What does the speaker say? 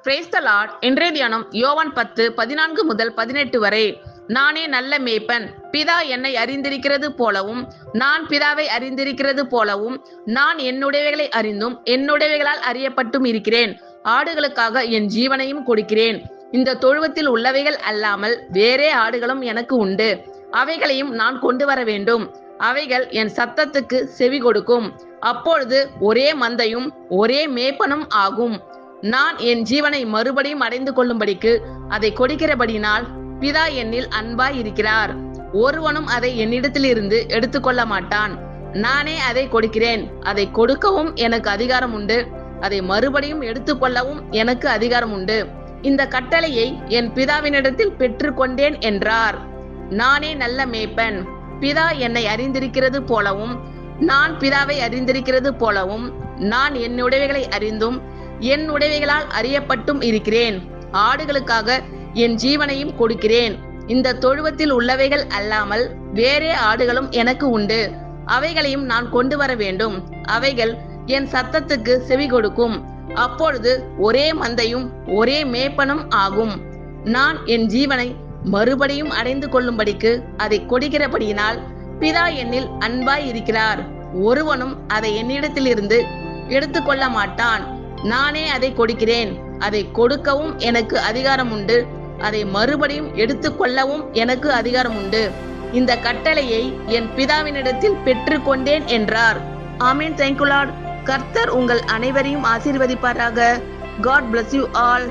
Praise the Lord. இன்றைய தியானம் யோவான் 10:14 முதல் 18 வரை. நானே நல்ல மேய்ப்பன், பிதா என்னை அறிந்திருக்கிறது போலவும் நான் பிதாவை அறிந்திருக்கிறது போலவும் நான் என்னுடையவைகளை அறிந்தும் என்னுடையவைகளால் அறியப்பட்டும் இருக்கிறேன். ஆடுகளுக்காக என் ஜீவனையும் கொடுக்கிறேன். இந்த தொழுவத்தில் உள்ளவைகள் அல்லாமல் வேறே ஆடுகளும் எனக்கு உண்டு. அவைகளையும் நான் கொண்டு வர வேண்டும். அவைகள் என் சத்தத்துக்கு செவி கொடுக்கும். அப்பொழுது ஒரே மந்தையும் ஒரே மேய்ப்பனும் ஆகும். நான் என் ஜீவனை மறுபடியும் அடைந்து கொள்ளும்படிக்கு அதை கொடுக்கிறபடினால் பிதா என்னில் அன்பாய் இருக்கிறார். ஒருவனும் அதை என்னிடத்திலிருந்து எடுத்துக்கொள்ள மாட்டான். நானே அதை கொடுக்கிறேன். அதை கொடுக்கவும் எனக்கு அதிகாரம் உண்டு. அதை மறுபடியும் எடுத்துக்கொள்ளவும் எனக்கு அதிகாரம் உண்டு. இந்த கட்டளையை என் பிதாவினிடத்தில் பெற்றுக்கொண்டேன் என்றார். நானே நல்ல மேய்ப்பன், பிதா என்னை அறிந்திருக்கிறது போலவும் நான் பிதாவை அறிந்திருக்கிறது போலவும் நான் என்னுடையவைகளை அறிந்தும் என்னுடையவைகளால் அறியப்பட்டும் இருக்கிறேன். ஆடுகளுக்காக என் ஜீவனையும் கொடுக்கிறேன். இந்த தொழுவத்தில் உள்ளவைகள் அல்லாமல் வேறே ஆடுகளும் எனக்கு உண்டு. அவைகளையும் நான் கொண்டு வர வேண்டும். அவைகள் என் சத்தத்துக்கு செவி கொடுக்கும். அப்பொழுது ஒரே மந்தையும் ஒரே மேய்ப்பனும் ஆகும். நான் என் ஜீவனை மறுபடியும் அடைந்து கொள்ளும்படிக்கு அதை கொடுக்கிறபடியினால் பிதா என்னில் அன்பாய் இருக்கிறார். ஒருவனும் அதை என்னிடத்திலிருந்து எடுத்துக்கொள்ள மாட்டான். நானே அதை கொடுக்கிறேன். அதை கொடுக்கவும் எனக்கு அதிகாரம் உண்டு. அதை மறுபடியும் எடுத்துக்கொள்ளவும் எனக்கு அதிகாரம் உண்டு. இந்த கட்டளையை என் பிதாவினிடத்தில் பெற்றுக்கொண்டேன் என்றார். ஆமென். Thank you Lord. கர்த்தர் உங்கள் அனைவரையும் ஆசீர்வதிப்பாராக. God bless you all.